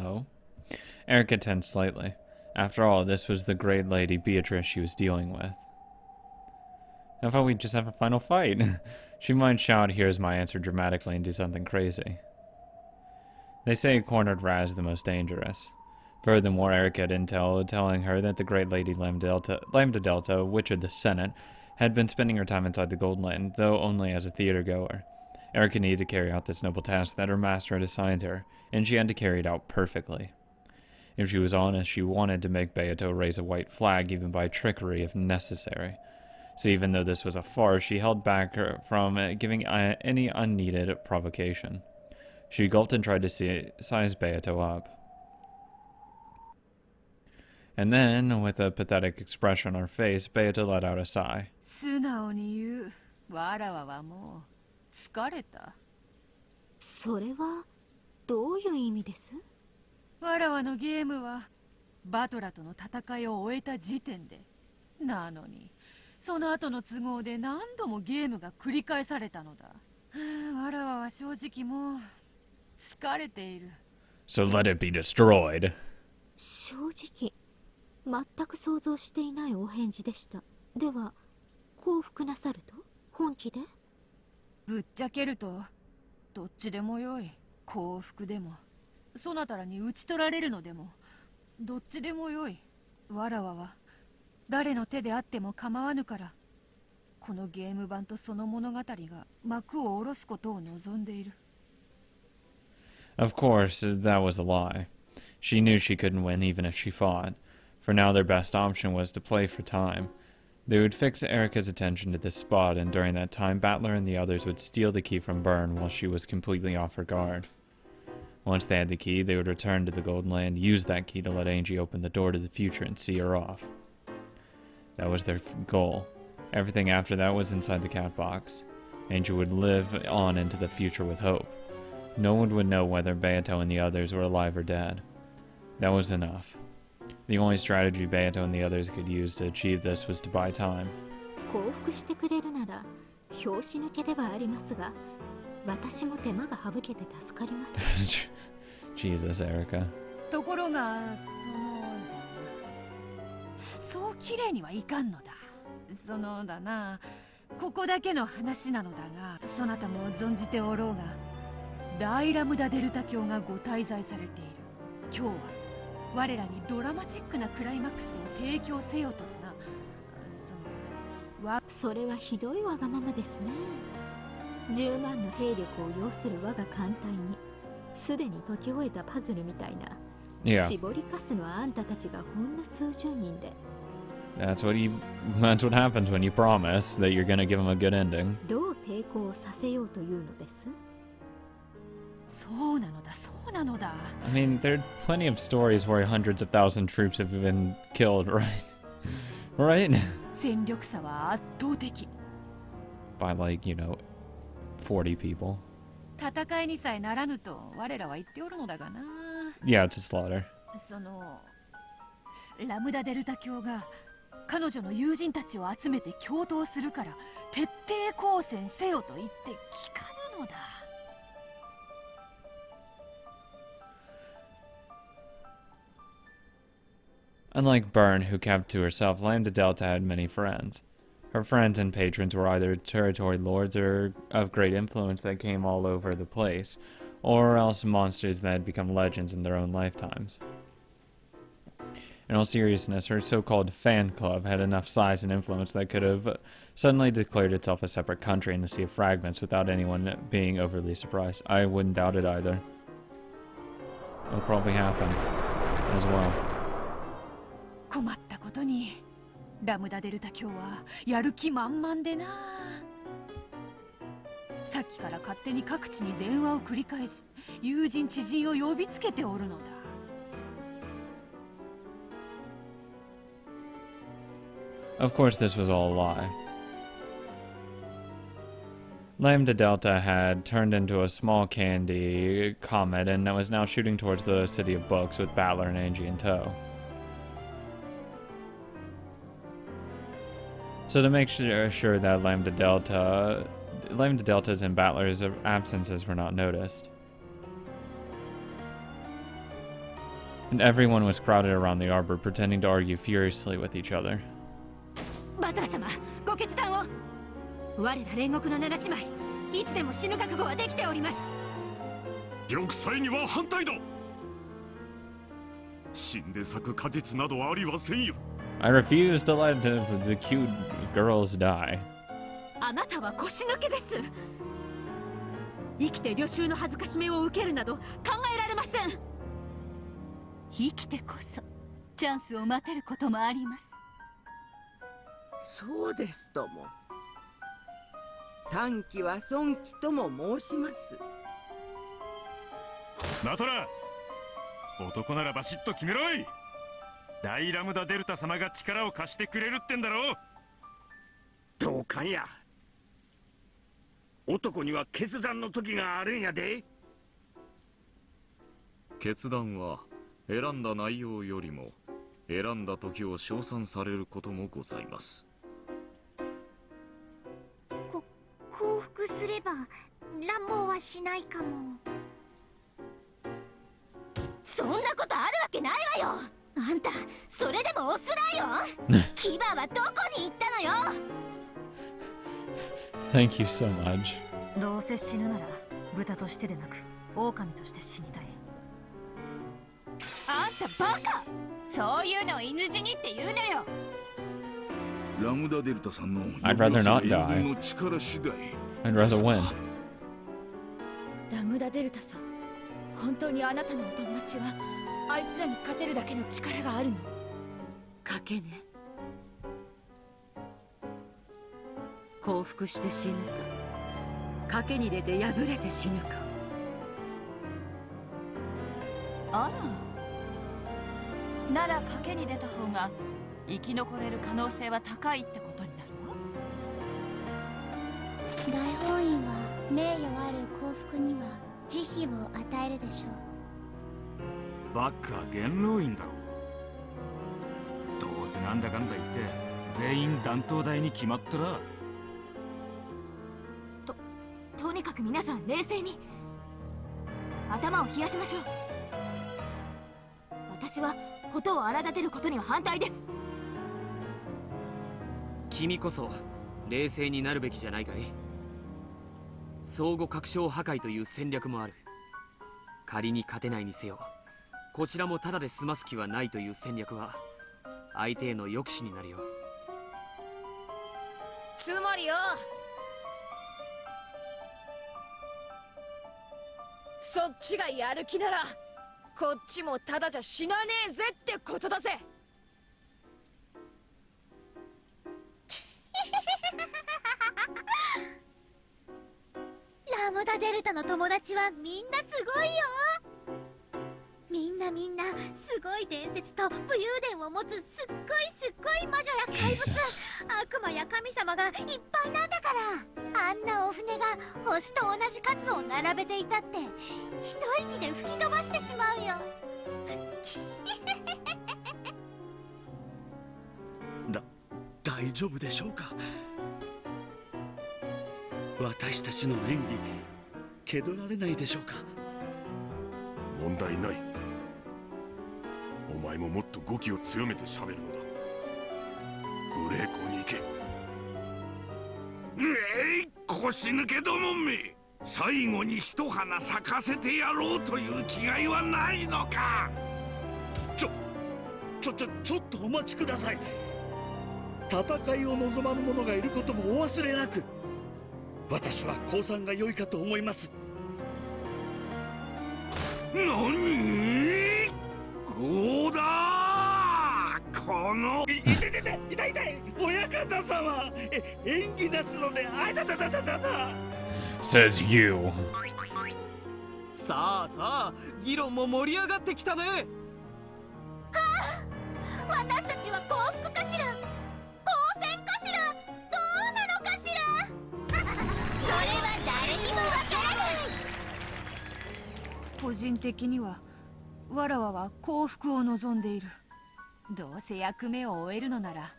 Oh? Erica tensed slightly. After all, this was the great lady Beatrice she was dealing with. How about we just have a final fight? She might shout, "Here's my answer," dramatically and do something crazy. They say a cornered rat is the most dangerous. Furthermore, Erica had intel telling her that the great lady Lambda Delta, Witch of the Senate, had been spending her time inside the Golden Land, though only as a theater goer. Erica needed to carry out this noble task that her master had assigned her, and she had to carry it out perfectly. If she was honest, she wanted to make Beato raise a white flag, even by trickery if necessary. So even though this was a farce, she held back from giving any unneeded provocation. She gulped and tried to size Beato up. And then, with a pathetic expression on her face, Beato let out a sigh. 素直に言う。わらわはもう疲れた。それはどういう意味です？わらわのゲームはバトラとの戦いを終えた時点で。なのに、その後の都合で何度もゲームが繰り返されたのだ。わらわは正直もう疲れている。So let it be destroyed. 正直、全く想像していないお返事でした。では、降伏なさると？本気で？ぶっちゃけると、どっちでもよい。降伏でも、そなたらに討ち取られるのでも、どっちでもよい。わらわは誰の手であっても構わぬから、このゲーム版とその物語が幕を下ろすことを望んでいる。Of course, that was a lie. She knew she couldn't win even if she fought. For now, their best option was to play for time. They would fix Erica's attention to this spot, and during that time, Battler and the others would steal the key from Byrne while she was completely off her guard. Once they had the key, they would return to the Golden Land, use that key to let Angie open the door to the future and see her off. That was their goal. Everything after that was inside the cat box. Angie would live on into the future with hope. No one would know whether Beato and the others were alive or dead. That was enough. The only strategy Beato and the others could use to achieve this was to buy time. 降伏してくれるなら、拍子抜けではありますが、私も手間が省けて助かります。Jesus, Erica. ところが、そう綺麗にはいかんのだ。そのだな、ここだけの話なのだが、そなたも存じておろうが、大ラムダデルタ教がご滞在されている。今日は我らにドラマチックなクライマックスを提供せよとな。それはひどいわがままですね。10万の兵力を要する我が艦隊に、すでに解き終えたパズルみたいな。Yeah. 絞りかすのはあんたたちがほんの数十人で。That's what happens when you promise that you're gonna give them a good ending. どう抵抗させようというのです？そうなのだ、そうなのだ。I mean, there are plenty of stories where hundreds of thousand troops have been killed, right? Right? 戦力差は圧倒的。By like, 40 people. 戦いにさえならぬと我らは言っておるのだがな。Yeah, it's a slaughter. そのラムダデルタ教が彼女の友人たちを集めて共闘するから徹底抗戦せよと言って聞かぬのだ。Unlike Byrne, who kept to herself, Lambda Delta had many friends. Her friends and patrons were either territory lords or of great influence that came all over the place, or else monsters that had become legends in their own lifetimes. In all seriousness, her so-called fan club had enough size and influence that could have suddenly declared itself a separate country in the Sea of Fragments without anyone being overly surprised. I wouldn't doubt it either. It'll probably happen as well. 困ったことにラムダデルタ教はやる気満々でな。さっきから勝手に各地に電話を繰り返し友人知人を呼びつけておるのだ。Of course, this was all a lie. Lambda Delta had turned into a small candy comet and was now shooting towards the City of Books with Battler and Angie in tow. So to make sure that Lambda Delta's and Battler's absences were not noticed, and everyone was crowded around the arbor, pretending to argue furiously with each other. バトラ様、ご決断を。我ら煉獄の七姉妹、いつでも死ぬ覚悟はできております。玉砕には反対だ。死んで咲く果実などありはせんよ。I refuse to let the cute girls die. あなたは腰抜けです。生きて旅衆の恥ずかしめを受けるなど考えられません。生きてこそチャンスを待てることもあります。そうですとも。短期は損期とも申します。ナトラ、男ならバシッと決めろい。大ラムダデルタ様が力を貸してくれるってんだろ。同感や。男には決断の時があるんやで。決断は選んだ内容よりも選んだ時を称賛されることもございます。降伏すれば乱暴はしないかも。そんなことあるわけないわよ。あんたそれでもオスラよ。牙はどこに行ったのよ。Thank you so much. どうせ死ぬなら豚としてでなく狼として死にたい。あんたバカ。そういうのを犬死にって言うのよ。ラムダデルタさんの I'd rather not die. の力次第。 I'd rather win. ラムダデルタさん、本当にあなたのお友達はあいつらに勝てるだけの力があるの？賭けね。降伏して死ぬか、賭けに出て敗れて死ぬか。あら、なら賭けに出た方が生き残れる可能性は高いってことになるわ。大本院は名誉ある降伏には慈悲を与えるでしょう。バッカ元老院だろ。どうせなんだかんだ言って全員断頭台に決まったら。とにかく皆さん冷静に頭を冷やしましょう。私は事を荒立てることには反対です。君こそ冷静になるべきじゃないかい。相互確証破壊という戦略もある。仮に勝てないにせよ、こちらもただで済ます気はないという戦略は相手への抑止になるよ。つまりよ、そっちがやる気ならこっちもただじゃ死なねえぜってことだぜ。ラムダデルタの友達はみんなすごいよ。みんなすごい伝説と武勇伝を持つすっごい魔女や怪物、悪魔や神様がいっぱいなんだから。あんなお船が星と同じ数を並べていたって一息で吹き飛ばしてしまうよ。大丈夫でしょうか。私たちの演技蹴取られないでしょうか。問題ない。お前ももっと語気を強めて喋るのだ。無礼講に行け。腰抜けどもめ、最後に一花咲かせてやろうという気概はないのか。ちょっとお待ちください。戦いを望まぬ者がいることもお忘れなく。私は降参が良いかと思います。何？ゴーダー！この痛い親方様、演技出すのであいた。 Says you. さあ議論も盛り上がってきたね。私たちは降伏かしら、降戦かしら、どうなのかしら。それは誰にもわからない。個人的にはわらわは降伏を望んでいる。どうせ役目を終えるのなら、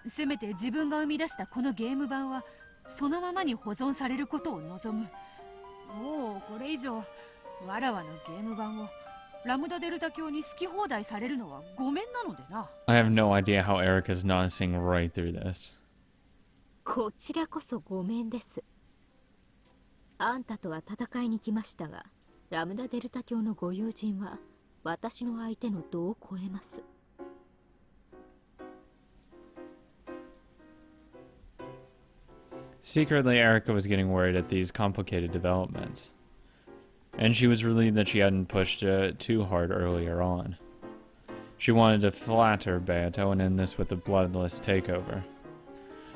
せめて自分が生み出したこのゲーム版はそのままに保存されることを望む。もうこれ以上わらわのゲーム版をラムダデルタ教に好き放題されるのはごめんなのでな。 I have no idea how Erica's not seeing right through this. こちらこそごめんです。あんたとは戦いに来ましたが、ラムダデルタ教のご友人は私の相手の度を超えます。Secretly, Erica was getting worried at these complicated developments. And she was relieved that she hadn't pushed too hard earlier on. She wanted to flatter Beato and end this with a bloodless takeover.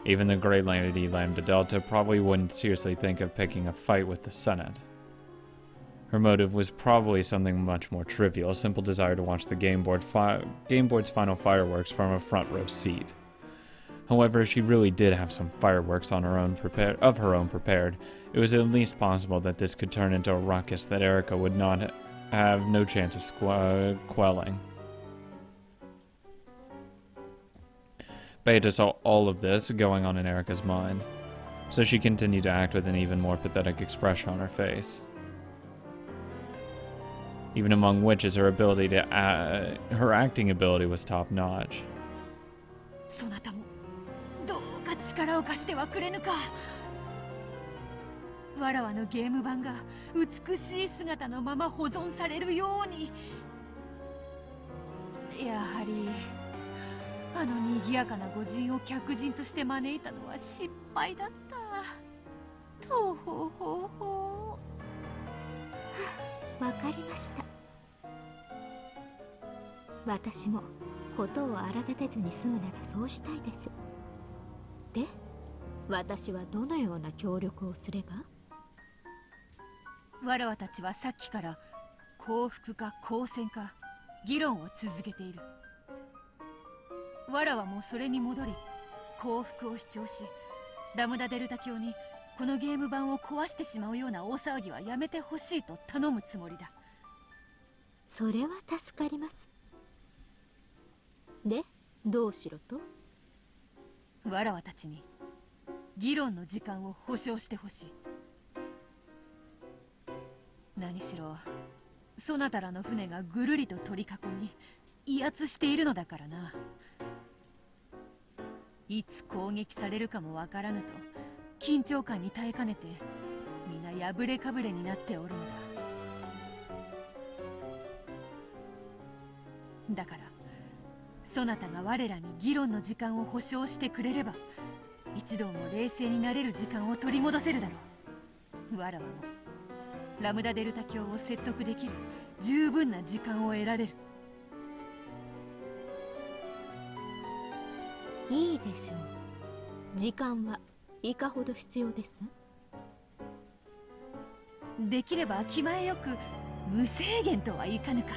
Even the Great Lady Lambda Delta probably wouldn't seriously think of picking a fight with the Senate. Her motive was probably something much more trivial, a simple desire to watch the game board's final fireworks from a front row seat. However, if she really did have some fireworks on her own prepared, it was at least possible that this could turn into a ruckus that Erica would not have no chance of quelling. Beta saw all of this going on in Erica's mind, so she continued to act with an even more pathetic expression on her face. Even among witches, her acting ability was top-notch. そなたもどうか力を貸してはくれぬか。わらわのゲーム版が美しい姿のまま保存されるように。やはりあの賑やかな御人を客人として招いたのは失敗だった。とほほほ。わかりました。私もことを荒立てずに済むならそうしたいです。で、私はどのような協力をすれば？わらわたちはさっきから降伏か降戦か議論を続けている。わらわもそれに戻り降伏を主張し、ラムダデルタ教にこのゲーム版を壊してしまうような大騒ぎはやめてほしいと頼むつもりだ。それは助かります。で、どうしろと？わらわたちに議論の時間を保証してほしい。何しろそなたらの船がぐるりと取り囲み威圧しているのだからな。いつ攻撃されるかもわからぬと緊張感に耐えかねて皆破れかぶれになっておるのだ。だからそなたが我らに議論の時間を保証してくれれば一同も冷静になれる時間を取り戻せるだろう。わらわもラムダデルタ教を説得できる十分な時間を得られる。いいでしょう。時間はいかほど必要です？できれば気前よく無制限とはいかぬか。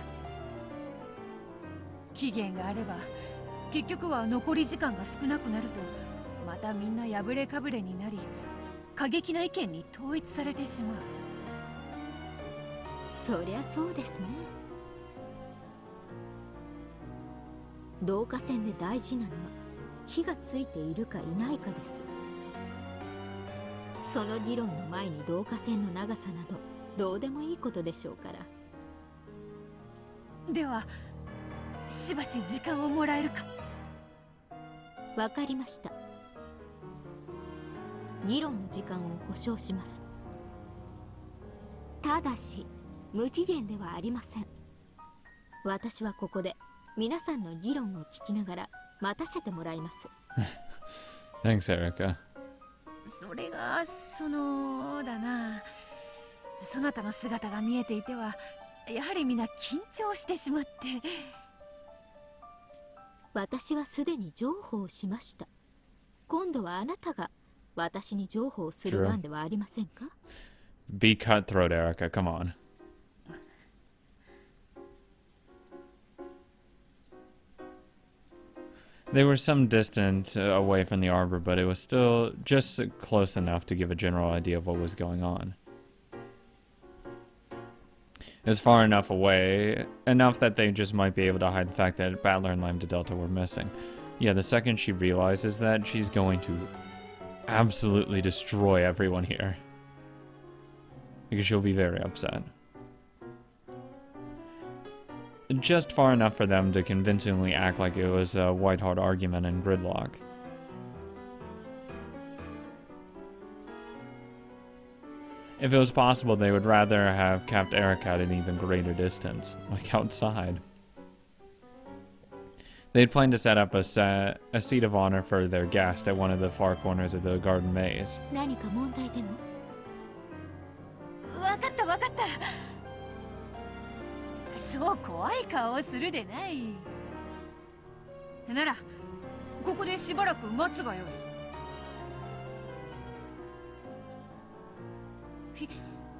期限があれば結局は残り時間が少なくなるとまたみんな破れかぶれになり過激な意見に統一されてしまう。そりゃそうですね。導火線で大事なのは火がついているかいないかです。その議論の前に導火線の長さなどどうでもいいことでしょうから。ではしばし時間をもらえるか。わかりました。議論の時間を保証します。ただし無期限ではありません。私はここで皆さんの議論を聞きながら待たせてもらいます。Thanks, Erica. それがそのだな。そなたの姿が見えていてはやはり皆緊張してしまって。私はすでに譲歩をしました。今度はあなたが私に譲歩をする番ではありませんか？ Be cutthroat, Erica. Come on. They were some distance away from the arbor, but it was still just close enough to give a general idea of what was going on. It was far enough away, enough that they just might be able to hide the fact that Battler and Lambda Delta were missing. Yeah, the second she realizes that, she's going to absolutely destroy everyone here. Because she'll be very upset. just far enough for them to convincingly act like it was a white-hot argument in gridlock. If it was possible, they would rather have kept Erica at an even greater distance, like outside. They had planned to set up a seat of honor for their guest at one of the far corners of the garden maze. 何か問題でも？わかったわかった。そう怖い顔をするでない。ならここでしばらく待つがよい。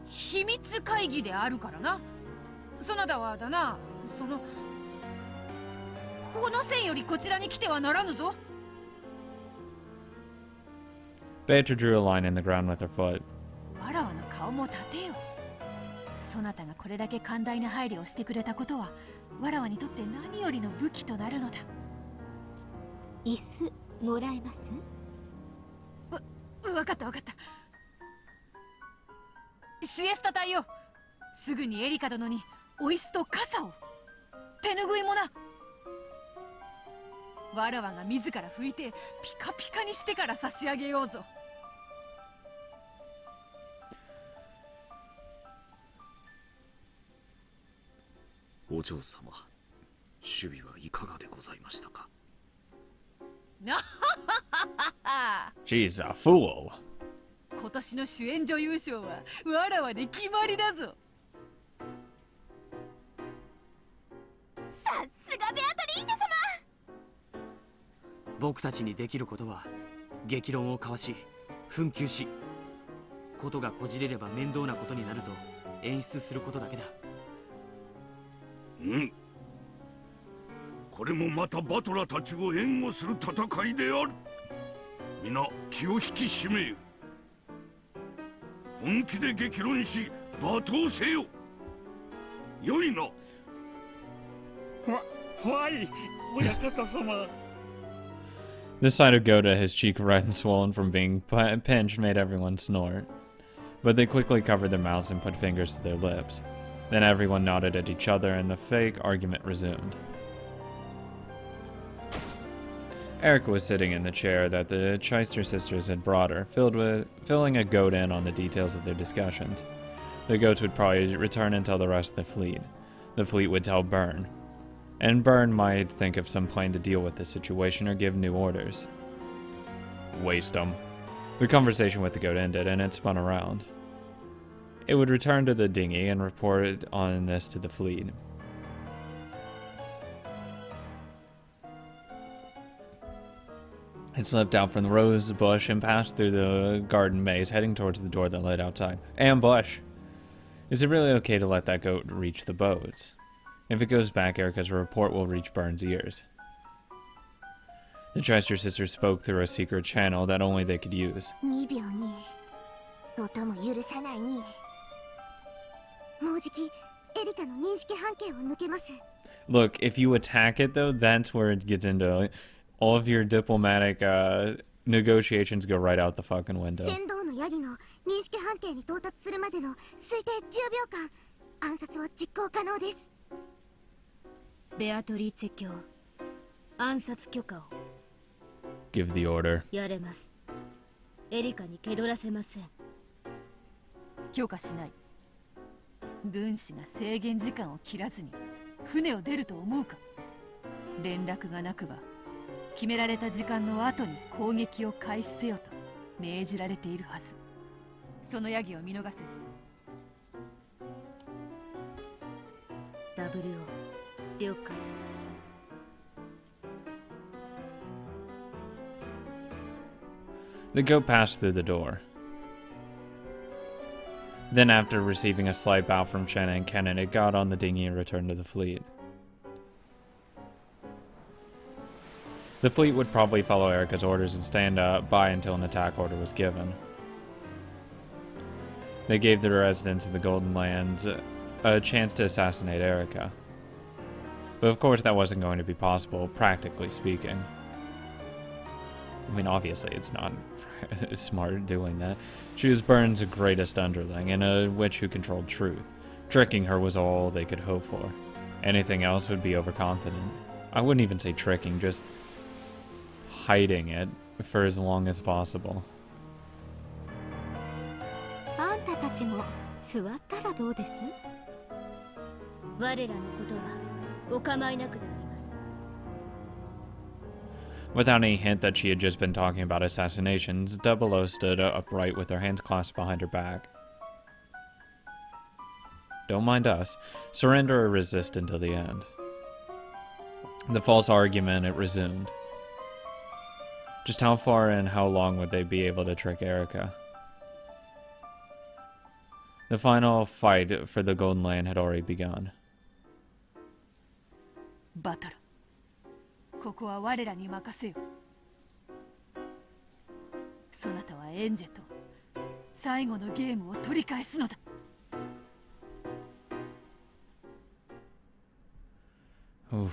秘密会議であるからな。そなたはだな、この線よりこちらに来てはならぬぞ。Beatrice drew a line in the ground with her foot. わらわの顔も立てよ。そなたがこれだけ寛大な配慮をしてくれたことは、わらわにとって何よりの武器となるのだ。椅子もらえます？わかったわかった。シエスタ隊よ、すぐにエリカ殿にお椅子と傘を、手ぬぐいもな。わらわが自ら拭いてピカピカにしてから差し上げようぞ。お嬢様、守備はいかがでございましたか？ She's a fool. 今年の主演女優賞はわらわで決まりだぞ。さすがベアトリーチェ様。僕たちにできることは激論を交わし紛糾し、ことがこじれれば面倒なことになると演出することだけだ。うん、これもまたバトラたちを援護する戦いである。皆気を引き締めよ。本気で激論し罵倒せよ。よいな。はい、親方様。The sight of Goda, his cheek red and swollen from being pinched, made everyone snort. But they quickly covered their mouths and put fingers to their lips. Then everyone nodded at each other and the fake argument resumed. Erica was sitting in the chair that the Cheister sisters had brought her, filling a goat in on the details of their discussions. The goats would probably return and tell the rest of the fleet. The fleet would tell Byrne. And Byrne might think of some plan to deal with the situation or give new orders. Waste them. The conversation with the goat ended and it spun around. It would return to the dinghy and report on this to the fleet. It slipped out from the rose bush and passed through the garden maze, heading towards the door that led outside. Ambush! Is it really okay to let that goat reach the boats? If it goes back, Erica's report will reach Byrne's ears. The Chester sisters spoke through a secret channel that only they could use. 2秒に音も許さないに。もうじきエリカの認識半径を抜けます。 Look, if you attack it though, that's where it gets into all of your diplomatic negotiations go right out the fucking window. 船頭のヤギの認識半径に到達するまでの推定10秒間暗殺を実行可能です。ベアトリーチェ卿、暗殺許可を。Give the order. やれます。エリカに気取らせません。許可しない。軍師が制限時間を切らずに船を出ると思うか。連絡がなくば決められた時間の後に攻撃を開始せよと命じられているはず。そのヤギを見逃せ。WO、了解。The goat passed through the door. Then, after receiving a slight bow from Shanna and Kennen, it got on the dinghy and returned to the fleet. The fleet would probably follow Erica's orders and stand by until an attack order was given. They gave the residents of the Golden Lands a chance to assassinate Erica. But of course that wasn't going to be possible, practically speaking. I mean, obviously it's not smart doing that. She was Byrne's greatest underling, and a witch who controlled truth. Tricking her was all they could hope for. Anything else would be overconfident. I wouldn't even say tricking, just hiding it for as long as possible. あんたたちも座ったらどうです？我らのことはお構いなくであります。 Without any hint that she had just been talking about assassinations, Double O stood upright with her hands clasped behind her back. Don't mind us. Surrender or resist until the end. The false argument, it resumed. Just how far and how long would they be able to trick Erica? The final fight for the Golden Land had already begun. バトル、ここは我らに任せよ。そなたはエンジェと最後のゲームを取り返すのだ。Oof.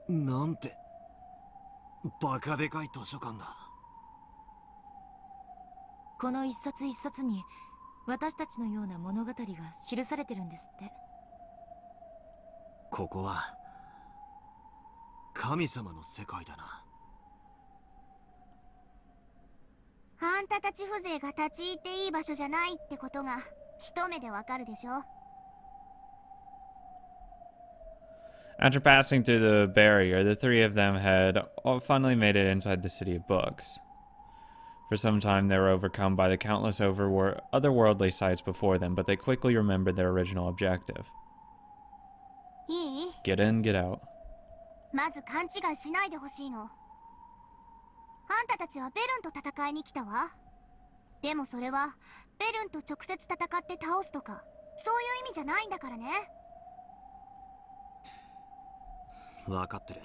なんてバカでかい図書館だ。この一冊一冊に私たちのような物語が記されてるんですって。ここは神様の世界だな。あんたたち風情が立ち入っていい場所じゃないってことが一目でわかるでしょ。 After passing through the barrier, the three of them had finally made it inside the City of Books. For some time, they were overcome by the countless otherworldly sights before them, but they quickly remembered their original objective. いい？ Get in, get out. まず勘違いしないでほしいの。あんたたちはベルンと戦いに来たわ。でもそれはベルンと直接戦って倒すとかそういう意味じゃないんだからね。分かってる。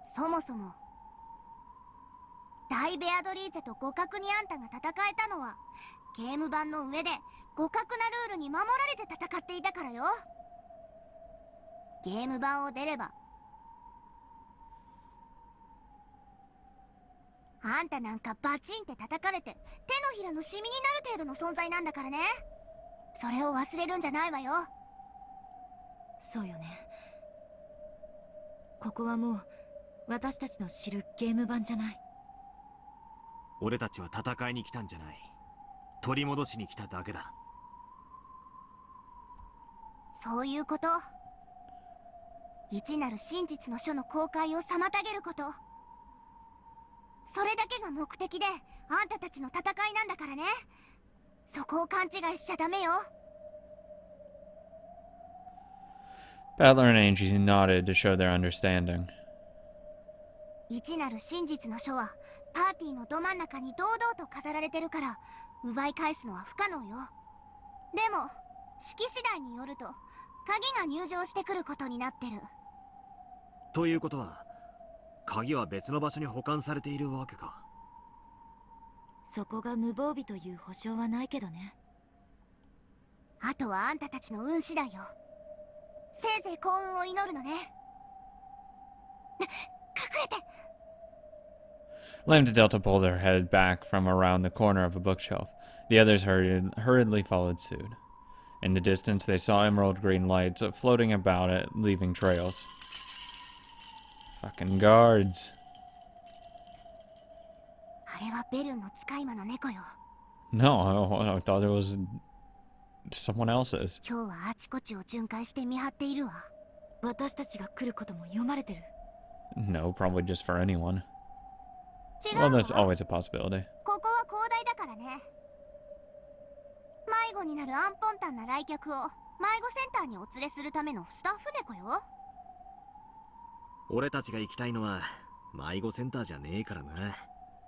そもそも大ベアドリーチェと互角にあんたが戦えたのはゲーム版の上で互角なルールに守られて戦っていたからよ。ゲーム版を出ればあんたなんかバチンって叩かれて手のひらのシミになる程度の存在なんだからね。それを忘れるんじゃないわよ。そうよね。ここはもう私たちの知るゲーム版じゃない。俺たちは戦いに来たんじゃない。取り戻しに来ただけだ。そういうこと。一なる真実の書の公開を妨げること。それだけが目的であんたたちの戦いなんだからね。そこを勘違いしちゃダメよ。 Battler and Angie nodded to show their understanding. 一なる真実の書はパーティーのど真ん中に堂々と飾られてるから奪い返すのは不可能よ。でも式次第によると鍵が入場してくることになってる。ということは鍵は別の場所に保管されているわけか。そこが無防備という保証はないけどね。あとはあんたたちの運次第よ。せいぜい幸運を祈るのね。隠れて。 Lambda Delta pulled her head back from around the corner of a bookshelf. The others hurriedly followed suit. In the distance, they saw emerald green lights floating about it, leaving trails. Fucking guards. あれはベルンの使い魔の猫よ。 No, I thought it was someone else's. 今日はあちこちを巡回して見張っているわ。私たちが来ることも読まれてる。 No, probably just for anyone. 違 Well, うわ。 that's always a possibility. ここは広大だからね。迷子になるアンポンタンな来客を迷子センターにお連れするためのスタッフ猫よ。俺たちが行きたいのは迷子センターじゃねえからな。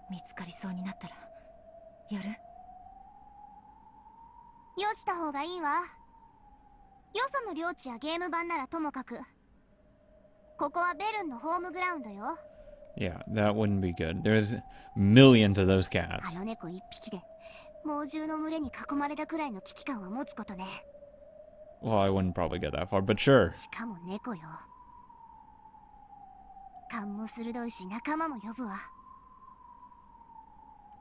見つかりそうになったらやる？よした方がいいわ。よその領地やゲーム版ならともかく、ここはベルンのホームグラウンドよ。 Yeah, that wouldn't be good. There's millions of those cats. あの猫一匹で猛獣の群れに囲まれたくらいの危機感は持つことね。Well, I wouldn't probably get that far, but sure. しかも猫よ。勘も鋭いし仲間も呼ぶわ。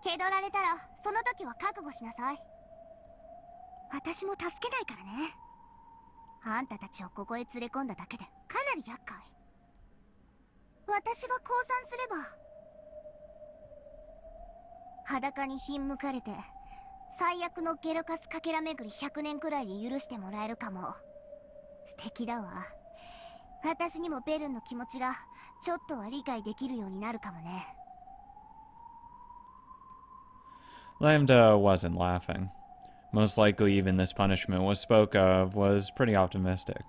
気取られたらその時は覚悟しなさい。私も助けないからね。あんたたちをここへ連れ込んだだけでかなり厄介。私が降参すれば裸にひんむかれて最悪のゲルカスかけら巡り100年くらいで許してもらえるかも。素敵だわ。私にもベルンの気持ちがちょっとは理解できるようになるかもね。Lambda wasn't laughing. Most likely even this punishment was spoke of was pretty optimistic.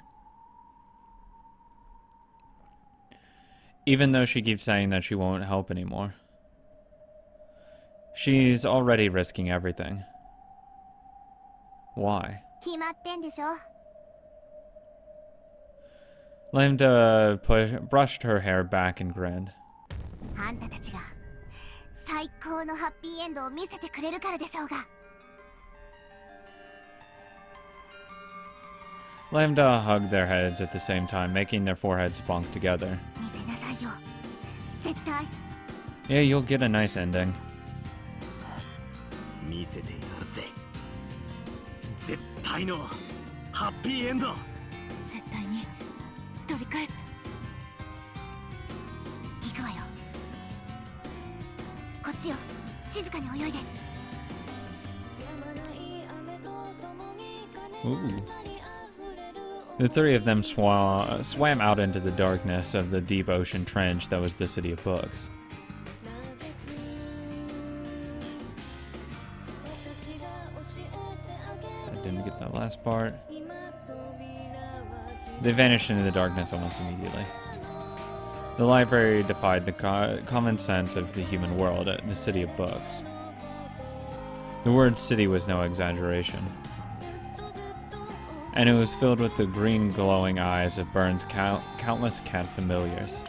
Even though she keeps saying that she won't help anymore. She's already risking everything. Why? 決まってんでしょ。Lambda brushed her hair back and grinned. あんたたちが最高のハッピーエンドを見せてくれるからでしょうが。Lambda hugged their heads at the same time, making their foreheads bonk together. 見せなさいよ。絶対。Yeah, you'll get a nice ending. 見せてやるぜ。絶対のハッピーエンド。絶対に取り返す。行くわよ。こっちよ。静かに泳いで。Ooh. The three of them swam out into the darkness of the deep ocean trench that was the City of Books. I didn't get that last part. They vanished into the darkness almost immediately. The library defied the common sense of the human world at the City of Books. The word city was no exaggeration. And it was filled with the green glowing eyes of Burns' countless cat familiars.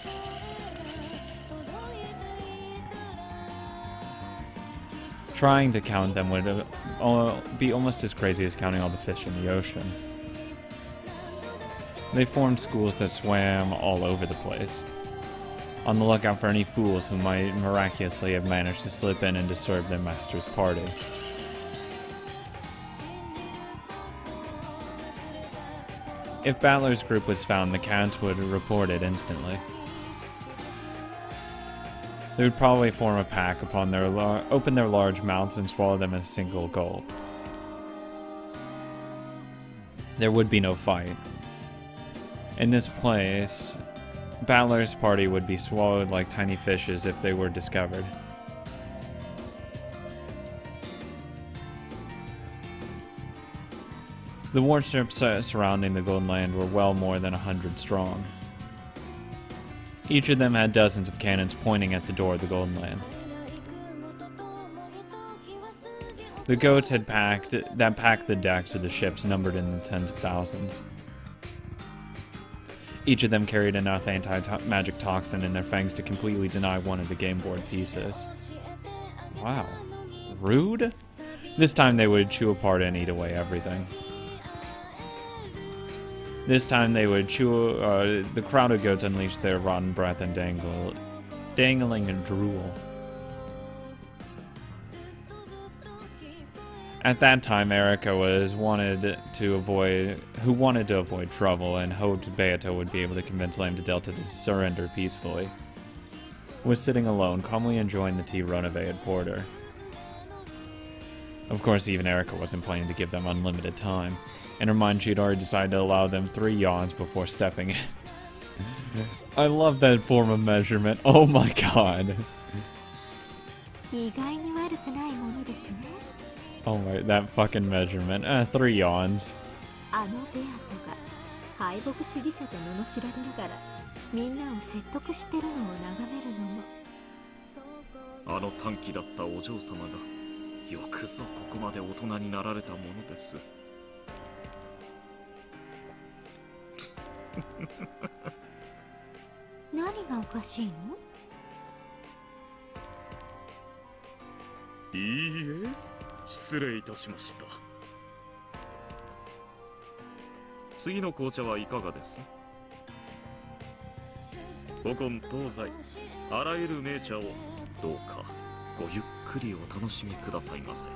Trying to count them would be almost as crazy as counting all the fish in the ocean. They formed schools that swam all over the place, on the lookout for any fools who might miraculously have managed to slip in and disturb their master's party. If Battler's group was found, the cats would report it instantly. They would probably form a pack upon their open their large mouths and swallow them in a single gulp. There would be no fight. In this place, Battler's party would be swallowed like tiny fishes if they were discovered. The warships surrounding the Golden Land were well more than 100 strong. Each of them had dozens of cannons pointing at the door of the Golden Land. The goats packed the decks of the ships numbered in the tens of thousands. Each of them carried enough anti-magic toxin in their fangs to completely deny one of the game board pieces. Wow. Rude? This time they would chew apart and eat away everything. This time they would the crowd of goats unleashed their rotten breath and dangling and drool. At that time, Erica wanted to avoid trouble and hoped Beato would be able to convince Lambda Delta to surrender peacefully. Was sitting alone, calmly enjoying the tea Ronave had poured her. Of course, even Erica wasn't planning to give them unlimited time. In her mind, she'd already decided to allow them 3 yawns before stepping in. I love that form of measurement. Oh my god. Oh my, that fucking measurement. 3 yawns. あのベアトが敗北主義者と罵られながらみんなを説得してるのを眺めるのも。あの短気だったお嬢様がよくぞここまで大人になられたものです。何がおかしいの？いいえ、失礼いたしました。次の紅茶はいかがです？古今東西あらゆる名茶をどうかごゆっくりお楽しみくださいませ。